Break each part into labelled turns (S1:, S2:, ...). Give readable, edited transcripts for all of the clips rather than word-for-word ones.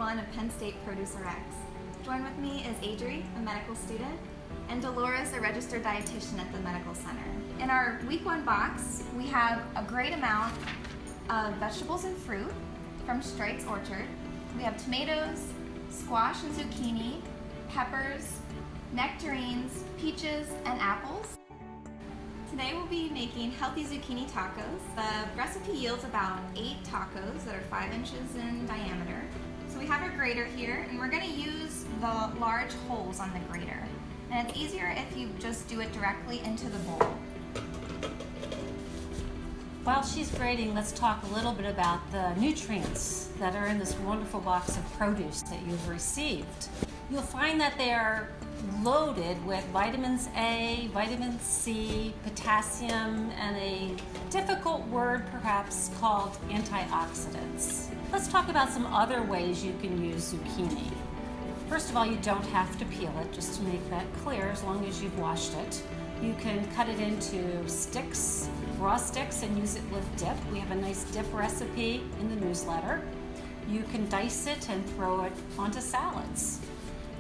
S1: 1 of Penn State ProduceRx. Join with me is Adri, a medical student, and Dolores, a registered dietitian at the medical center. In our week 1 box, we have a great amount of vegetables and fruit from Strite's Orchard. We have tomatoes, squash and zucchini, peppers, nectarines, peaches, and apples. Today we'll be making healthy zucchini tacos. The recipe yields about 8 tacos that are 5 inches in diameter. So we have our grater here, and we're going to use the large holes on the grater. And it's easier if you just do it directly into the bowl.
S2: While she's grating, let's talk a little bit about the nutrients that are in this wonderful box of produce that you've received. You'll find that they are loaded with vitamins A, vitamin C, potassium, and a difficult word perhaps called antioxidants. Let's talk about some other ways you can use zucchini. First of all, you don't have to peel it, just to make that clear, as long as you've washed it. You can cut it into sticks, raw sticks, and use it with dip. We have a nice dip recipe in the newsletter. You can dice it and throw it onto salads.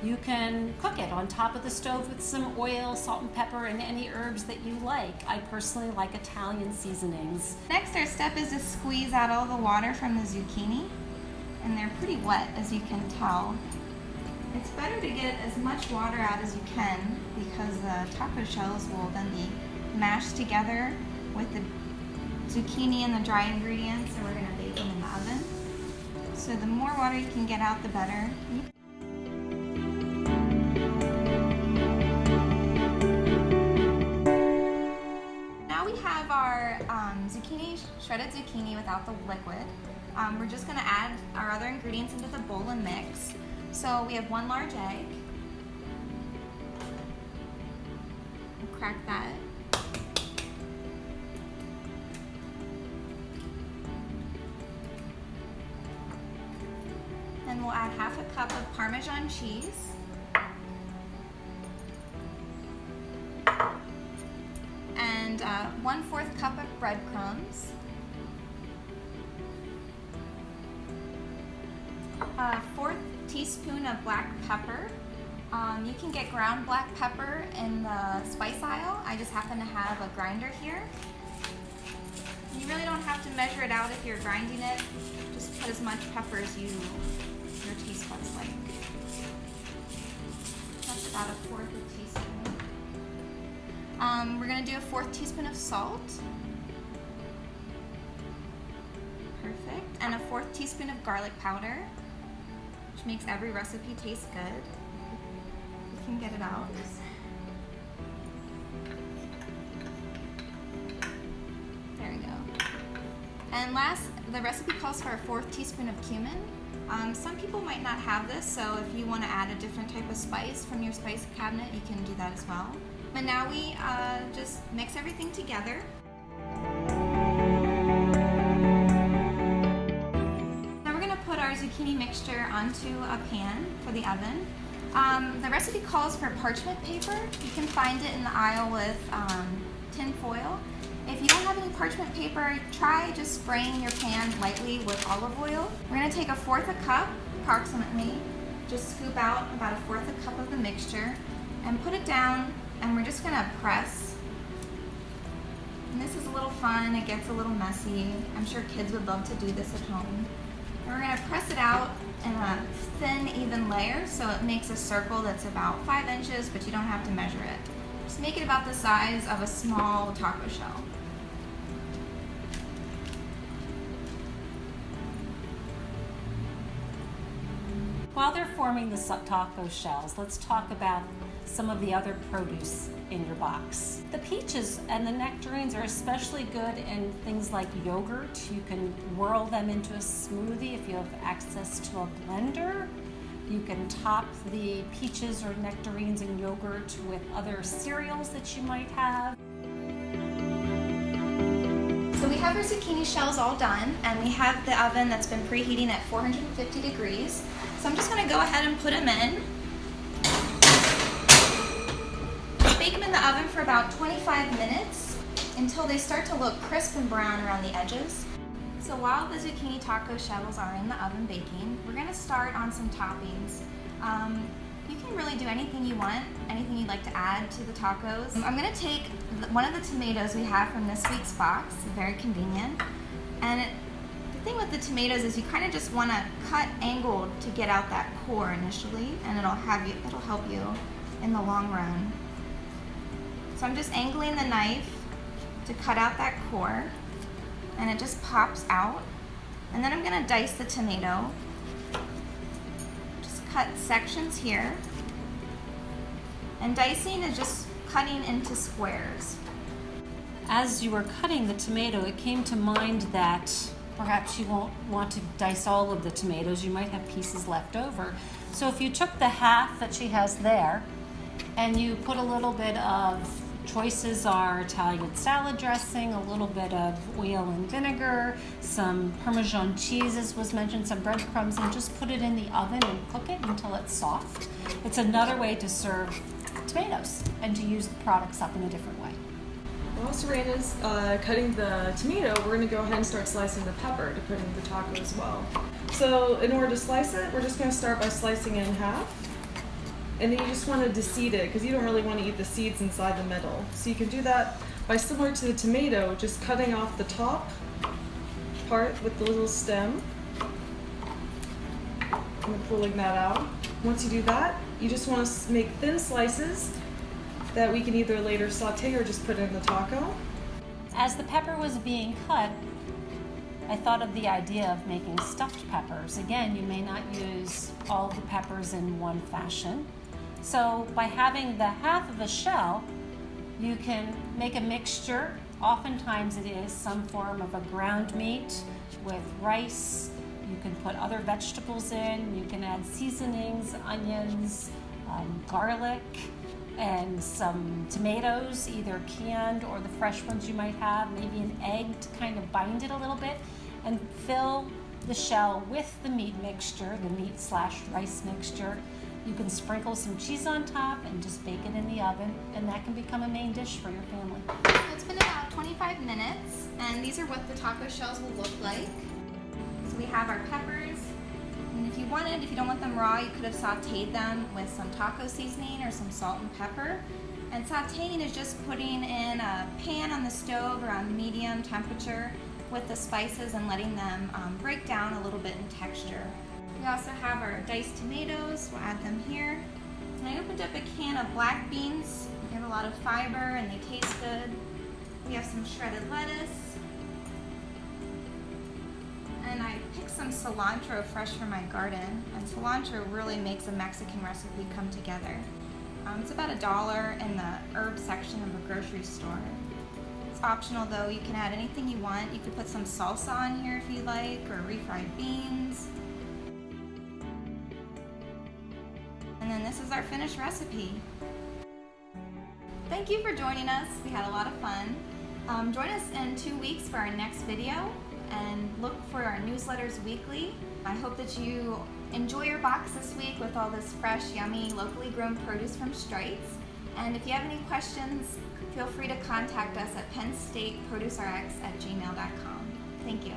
S2: You can cook it on top of the stove with some oil, salt and pepper, and any herbs that you like. I personally like Italian seasonings.
S1: Next, our step is to squeeze out all the water from the zucchini, and they're pretty wet, as you can tell. It's better to get as much water out as you can because the taco shells will then be mashed together with the zucchini and the dry ingredients, and we're going to bake them in the oven. So the more water you can get out, the better. Our zucchini, shredded zucchini without the liquid. We're just going to add our other ingredients into the bowl and mix. So we have 1 large egg. We'll crack that. Then we'll add 1/2 cup of Parmesan cheese. And 1/4 cup of breadcrumbs, 1/4 teaspoon of black pepper. You can get ground black pepper in the spice aisle. I just happen to have a grinder here. You really don't have to measure it out if you're grinding it. Just put as much pepper as your taste buds like. That's about 1/4 teaspoon. We're going to do 1/4 teaspoon of salt. Perfect. And 1/4 teaspoon of garlic powder, which makes every recipe taste good. You can get it out. There we go. And last, the recipe calls for 1/4 teaspoon of cumin. Some people might not have this, so if you want to add a different type of spice from your spice cabinet, you can do that as well. And now we just mix everything together. Now we're going to put our zucchini mixture onto a pan for the oven. The recipe calls for parchment paper. You can find it in the aisle with tin foil. If you don't have any parchment paper, try just spraying your pan lightly with olive oil. We're going to take 1/4 cup, approximately, just scoop out about 1/4 cup of the mixture and put it down. And we're just going to press. And this is a little fun. It gets a little messy. I'm sure kids would love to do this at home. And we're going to press it out in a thin, even layer so it makes a circle that's about 5 inches, but you don't have to measure it. Just make it about the size of a small taco shell.
S2: While they're forming the taco shells, let's talk about some of the other produce in your box. The peaches and the nectarines are especially good in things like yogurt. You can whirl them into a smoothie if you have access to a blender. You can top the peaches or nectarines and yogurt with other cereals that you might have.
S1: So we have our zucchini shells all done, and we have the oven that's been preheating at 450 degrees. So I'm just going to go ahead and put them in. Bake them in the oven for about 25 minutes until they start to look crisp and brown around the edges. So while the zucchini taco shells are in the oven baking, we're going to start on some toppings. You can really do anything you want, anything you'd like to add to the tacos. I'm going to take one of the tomatoes we have from this week's box, very convenient. And the thing with the tomatoes is you kind of just want to cut angled to get out that core initially, and it'll help you in the long run. So I'm just angling the knife to cut out that core, and it just pops out. And then I'm going to dice the tomato. Just cut sections here. And dicing is just cutting into squares.
S2: As you were cutting the tomato, it came to mind that perhaps you won't want to dice all of the tomatoes. You might have pieces left over. So if you took the half that she has there and you put a little bit of, choices are Italian salad dressing, a little bit of oil and vinegar, some Parmesan cheese, as was mentioned, some breadcrumbs, and just put it in the oven and cook it until it's soft. It's another way to serve tomatoes and to use the products up in a different way.
S3: While Serena's cutting the tomato, we're going to go ahead and start slicing the pepper to put in the taco as well. So in order to slice it, we're just going to start by slicing it in half. And then you just want to de-seed it because you don't really want to eat the seeds inside the middle. So you can do that by, similar to the tomato, just cutting off the top part with the little stem and pulling that out. Once you do that, you just want to make thin slices that we can either later saute or just put in the taco.
S2: As the pepper was being cut, I thought of the idea of making stuffed peppers. Again, you may not use all the peppers in one fashion. So by having the half of a shell, you can make a mixture. Oftentimes it is some form of a ground meat with rice. You can put other vegetables in. You can add seasonings, onions, garlic, and some tomatoes, either canned or the fresh ones you might have, maybe an egg to kind of bind it a little bit, and fill the shell with the meat mixture, the meat/rice mixture. You can sprinkle some cheese on top and just bake it in the oven, and that can become a main dish for your family.
S1: So it's been about 25 minutes, and these are what the taco shells will look like. So we have our peppers, and if you don't want them raw, you could have sauteed them with some taco seasoning or some salt and pepper. And sauteing is just putting in a pan on the stove around medium temperature with the spices and letting them break down a little bit in texture. We also have our diced tomatoes. We'll add them here. And I opened up a can of black beans. They have a lot of fiber and they taste good. We have some shredded lettuce. And I picked some cilantro fresh from my garden. And cilantro really makes a Mexican recipe come together. It's about $1 in the herb section of a grocery store. It's optional though. You can add anything you want. You could put some salsa on here if you like, or refried beans. And then this is our finished recipe. Thank you for joining us. We had a lot of fun. Join us in 2 weeks for our next video, and look for our newsletters weekly. I hope that you enjoy your box this week with all this fresh, yummy, locally grown produce from Strites. And if you have any questions, feel free to contact us at PennStateProduceRx@gmail.com. Thank you.